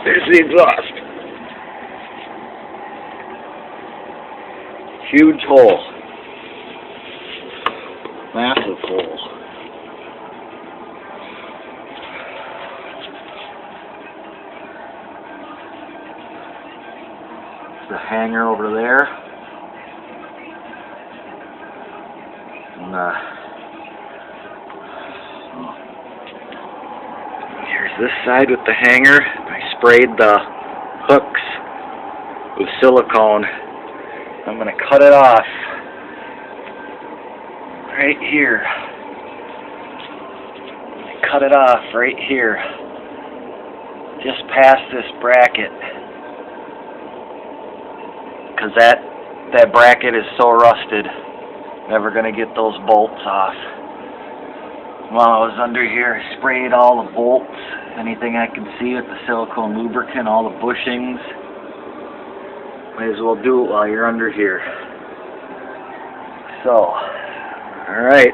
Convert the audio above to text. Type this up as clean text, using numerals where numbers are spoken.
There's the exhaust. Huge hole. Massive hole. The hanger over there. And here's this side with the hanger. I sprayed the hooks with silicone. I'm going to cut it off right here. Cut it off right here, just past this bracket, because that bracket is so rusted, never going to get those bolts off. While I was under here, I sprayed all the bolts, anything I could see with the silicone lubricant, all the bushings. Might as well do it while you're under here. So, alright.